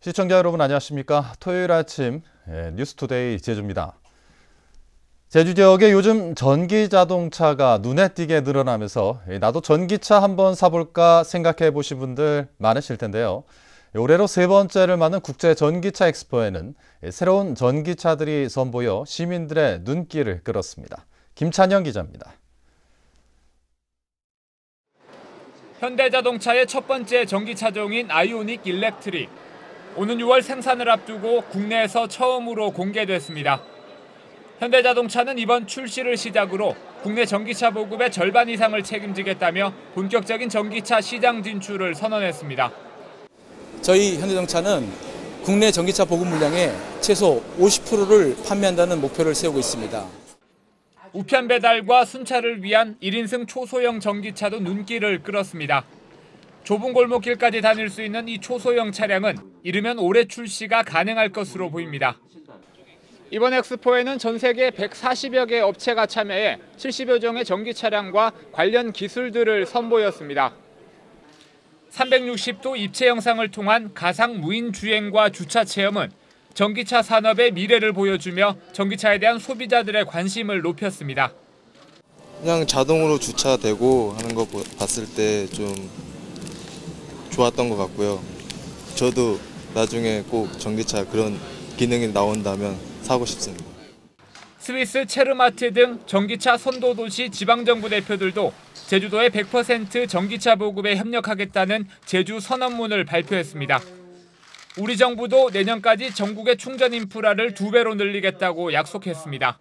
시청자 여러분 안녕하십니까? 토요일 아침 뉴스투데이 제주입니다. 제주 지역에 요즘 전기 자동차가 눈에 띄게 늘어나면서 나도 전기차 한번 사볼까 생각해 보신 분들 많으실 텐데요. 올해로 세 번째를 맞는 국제 전기차 엑스포에는 새로운 전기차들이 선보여 시민들의 눈길을 끌었습니다. 김찬영 기자입니다. 현대자동차의 첫 번째 전기차종인 아이오닉 일렉트릭. 오는 6월 생산을 앞두고 국내에서 처음으로 공개됐습니다. 현대자동차는 이번 출시를 시작으로 국내 전기차 보급의 절반 이상을 책임지겠다며 본격적인 전기차 시장 진출을 선언했습니다. 저희 현대자동차는 국내 전기차 보급 물량의 최소 50%를 판매한다는 목표를 세우고 있습니다. 우편 배달과 순차를 위한 1인승 초소형 전기차도 눈길을 끌었습니다. 좁은 골목길까지 다닐 수 있는 이 초소형 차량은 이르면 올해 출시가 가능할 것으로 보입니다. 이번 엑스포에는 전 세계 140여 개 업체가 참여해 70여 종의 전기 차량과 관련 기술들을 선보였습니다. 360도 입체 영상을 통한 가상 무인 주행과 주차 체험은 전기차 산업의 미래를 보여주며 전기차에 대한 소비자들의 관심을 높였습니다. 그냥 자동으로 주차되고 하는 거 봤을 때 좀 좋았던 것 같고요. 저도 나중에 꼭 전기차 그런 기능이 나온다면 사고 싶습니다. 스위스 체르마트 등 전기차 선도도시 지방정부 대표들도 제주도의 100% 전기차 보급에 협력하겠다는 제주 선언문을 발표했습니다. 우리 정부도 내년까지 전국의 충전 인프라를 2배로 늘리겠다고 약속했습니다.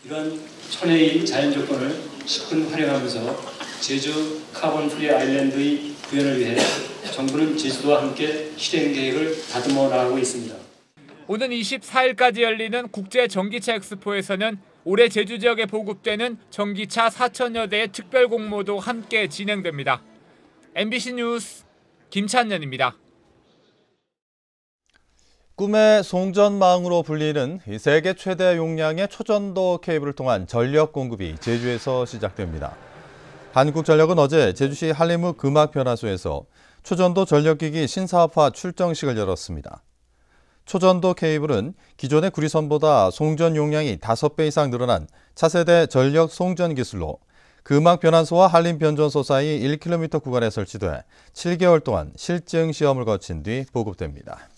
이런 천혜의 자연 조건을 십분 활용하면서 제주 카본 프리 아일랜드의 구현을 위해 정부는 제주도와 함께 실행 계획을 다듬어 나가고 있습니다. 오는 24일까지 열리는 국제 전기차 엑스포에서는 올해 제주 지역에 보급되는 전기차 4천여 대의 특별 공모도 함께 진행됩니다. MBC 뉴스 김찬년입니다. 꿈의 송전망으로 불리는 세계 최대 용량의 초전도 케이블을 통한 전력 공급이 제주에서 시작됩니다. 한국전력은 어제 제주시 한림읍 금학변화소에서 초전도 전력기기 신사업화 출정식을 열었습니다. 초전도 케이블은 기존의 구리선보다 송전 용량이 5배 이상 늘어난 차세대 전력 송전 기술로 금학변환소와 한림변전소 사이 1km 구간에 설치돼 7개월 동안 실증 시험을 거친 뒤 보급됩니다.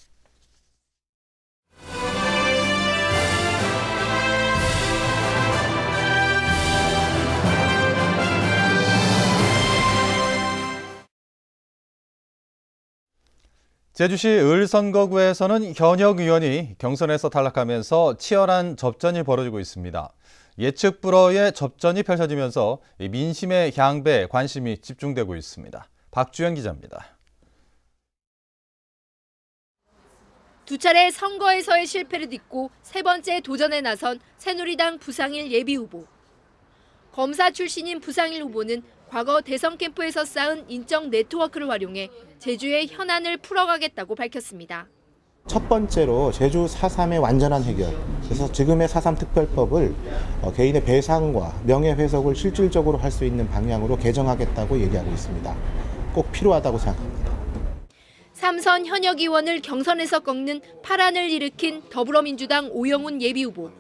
제주시 을선거구에서는 현역 의원이 경선에서 탈락하면서 치열한 접전이 벌어지고 있습니다. 예측 불허의 접전이 펼쳐지면서 민심의 향배에 관심이 집중되고 있습니다. 박주연 기자입니다. 두 차례 선거에서의 실패를 딛고 세 번째 도전에 나선 새누리당 부상일 예비후보. 검사 출신인 부상일 후보는 과거 대선 캠프에서 쌓은 인적 네트워크를 활용해 제주의 현안을 풀어가겠다고 밝혔습니다. 첫 번째로 제주 4.3의 완전한 해결, 그래서 지금의 4.3 특별법을 개인의 배상과 명예회복을 실질적으로 할 수 있는 방향으로 개정하겠다고 얘기하고 있습니다. 꼭 필요하다고 생각합니다. 3선 현역 의원을 경선에서 꺾는 파란을 일으킨 더불어민주당 오영훈 예비후보.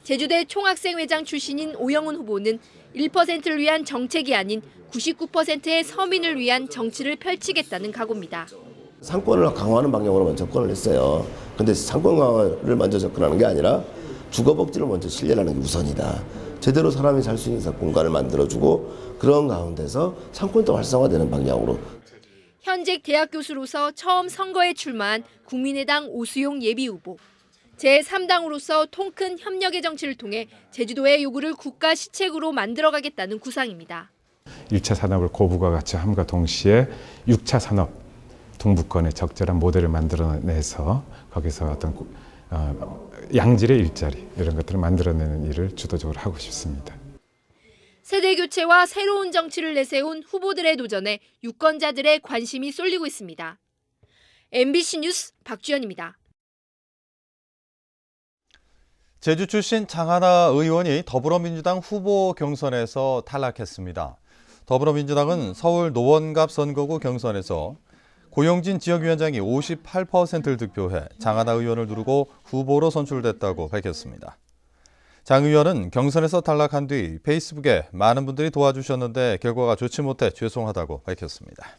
제주대 총학생회장 출신인 오영훈 후보는 1%를 위한 정책이 아닌 99%의 서민을 위한 정치를 펼치겠다는 각오입니다. 상권을 강화하는 방향으로 먼저 접근을 했어요. 그런데 상권 강화를 먼저 접근하는 게 아니라 주거복지를 먼저 실현하는 게 우선이다. 제대로 사람이 살 수 있는 공간을 만들어주고 그런 가운데서 상권도 활성화되는 방향으로. 현직 대학 교수로서 처음 선거에 출마한 국민의당 오수용 예비후보. 제3당으로서 통큰 협력의 정치를 통해 제주도의 요구를 국가 시책으로 만들어가겠다는 구상입니다. 1차 산업을 고부가 같이 함과 동시에 6차 산업 동북권의 적절한 모델을 만들어내서 거기서 어떤 양질의 일자리 이런 것들을 만들어내는 일을 주도적으로 하고 싶습니다. 세대 교체와 새로운 정치를 내세운 후보들의 도전에 유권자들의 관심이 쏠리고 있습니다. MBC 뉴스 박주연입니다. 제주 출신 장하나 의원이 더불어민주당 후보 경선에서 탈락했습니다. 더불어민주당은 서울 노원갑 선거구 경선에서 고용진 지역위원장이 58%를 득표해 장하나 의원을 누르고 후보로 선출됐다고 밝혔습니다. 장 의원은 경선에서 탈락한 뒤 페이스북에 많은 분들이 도와주셨는데 결과가 좋지 못해 죄송하다고 밝혔습니다.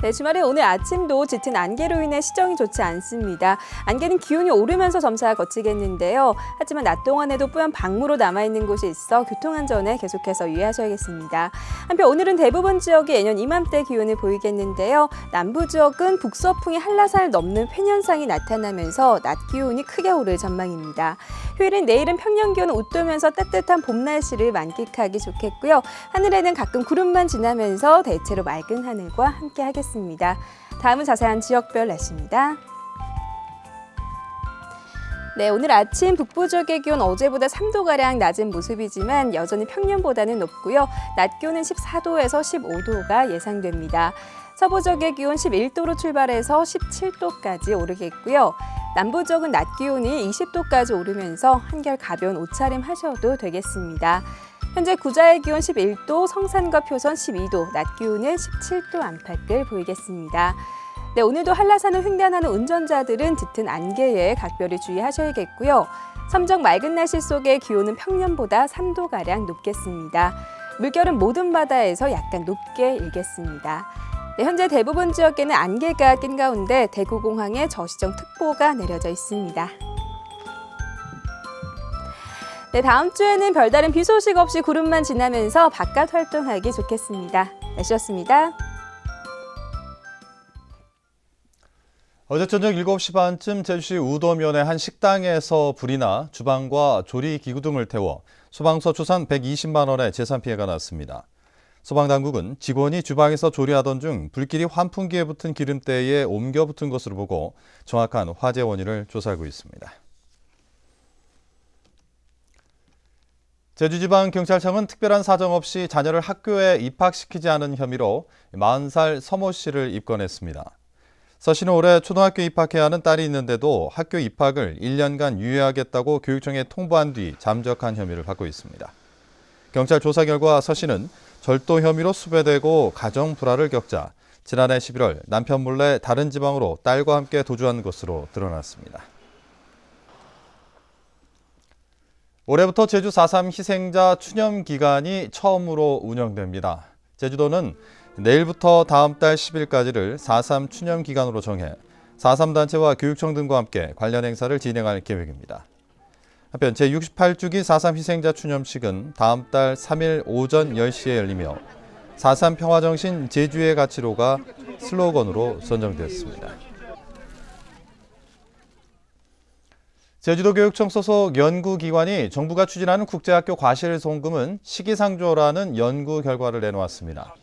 네, 주말에 오늘 아침도 짙은 안개로 인해 시정이 좋지 않습니다. 안개는 기온이 오르면서 점차 걷히겠는데요. 하지만 낮 동안에도 뿌연 방무로 남아있는 곳이 있어 교통안전에 계속해서 유의하셔야겠습니다. 한편 오늘은 대부분 지역이 예년 이맘때 기온을 보이겠는데요. 남부 지역은 북서풍이 한라산을 넘는 횡현상이 나타나면서 낮 기온이 크게 오를 전망입니다. 휴일인 내일은 평년 기온을 웃돌면서 따뜻한 봄 날씨를 만끽하기 좋겠고요. 하늘에는 가끔 구름만 지나면서 대체로 맑은 하늘과 함께 하겠습니다. 다음은 자세한 지역별 날씨입니다. 네, 오늘 아침 북부 지역의 기온 어제보다 3도가량 낮은 모습이지만 여전히 평년보다는 높고요. 낮 기온은 14도에서 15도가 예상됩니다. 서부 지역의 기온 11도로 출발해서 17도까지 오르겠고요. 남부 지역은 낮 기온이 20도까지 오르면서 한결 가벼운 옷차림 하셔도 되겠습니다. 현재 구자의 기온 11도, 성산과 표선 12도, 낮 기온은 17도 안팎을 보이겠습니다. 네, 오늘도 한라산을 횡단하는 운전자들은 짙은 안개에 각별히 주의하셔야겠고요. 섬적 맑은 날씨 속에 기온은 평년보다 3도가량 높겠습니다. 물결은 모든 바다에서 약간 높게 일겠습니다. 네, 현재 대부분 지역에는 안개가 낀 가운데 대구공항에 저시정특보가 내려져 있습니다. 네, 다음 주에는 별다른 비 소식 없이 구름만 지나면서 바깥 활동하기 좋겠습니다. 날씨였습니다. 어제 저녁 7시 반쯤 제주시 우도면의 한 식당에서 불이 나 주방과 조리기구 등을 태워 소방서 추산 120만 원의 재산 피해가 났습니다. 소방당국은 직원이 주방에서 조리하던 중 불길이 환풍기에 붙은 기름때에 옮겨 붙은 것으로 보고 정확한 화재 원인을 조사하고 있습니다. 제주지방경찰청은 특별한 사정 없이 자녀를 학교에 입학시키지 않은 혐의로 40살 서모 씨를 입건했습니다. 서 씨는 올해 초등학교 입학해야 하는 딸이 있는데도 학교 입학을 1년간 유예하겠다고 교육청에 통보한 뒤 잠적한 혐의를 받고 있습니다. 경찰 조사 결과 서 씨는 절도 혐의로 수배되고 가정 불화를 겪자 지난해 11월 남편 몰래 다른 지방으로 딸과 함께 도주한 것으로 드러났습니다. 올해부터 제주 4.3 희생자 추념 기간이 처음으로 운영됩니다. 제주도는 내일부터 다음 달 10일까지를 4.3 추념 기간으로 정해 4.3 단체와 교육청 등과 함께 관련 행사를 진행할 계획입니다. 한편 제68주기 4.3 희생자 추념식은 다음 달 3일 오전 10시에 열리며 4.3 평화정신 제주의 가치로가 슬로건으로 선정됐습니다. 제주도교육청 소속 연구기관이 정부가 추진하는 국제학교 과실송금은 시기상조라는 연구 결과를 내놓았습니다.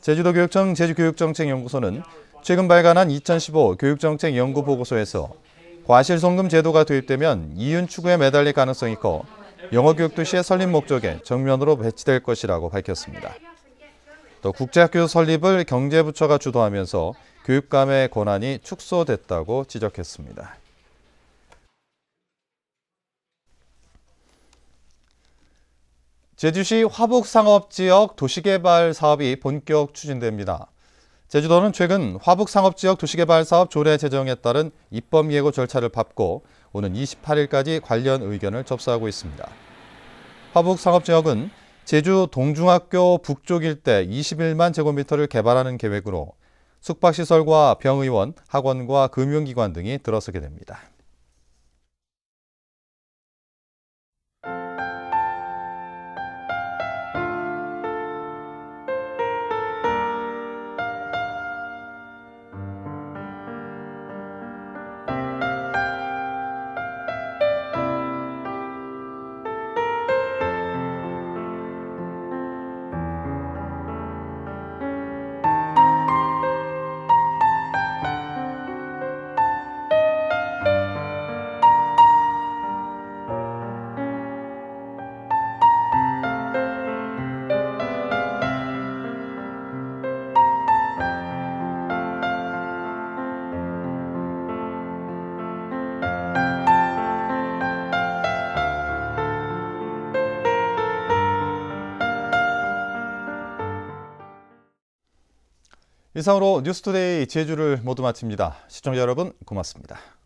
제주도교육청 제주교육정책연구소는 최근 발간한 2015 교육정책 연구보고서에서 과실송금 제도가 도입되면 이윤 추구에 매달릴 가능성이 커 영어교육도 시의 설립 목적에 정면으로 배치될 것이라고 밝혔습니다. 또 국제학교 설립을 경제부처가 주도하면서 교육감의 권한이 축소됐다고 지적했습니다. 제주시 화북상업지역 도시개발 사업이 본격 추진됩니다. 제주도는 최근 화북상업지역 도시개발 사업 조례 제정에 따른 입법 예고 절차를 밟고 오는 28일까지 관련 의견을 접수하고 있습니다. 화북상업지역은 제주 동중학교 북쪽 일대 21만 제곱미터를 개발하는 계획으로 숙박시설과 병의원, 학원과 금융기관 등이 들어서게 됩니다. 이상으로 뉴스투데이 제주를 모두 마칩니다. 시청자 여러분 고맙습니다.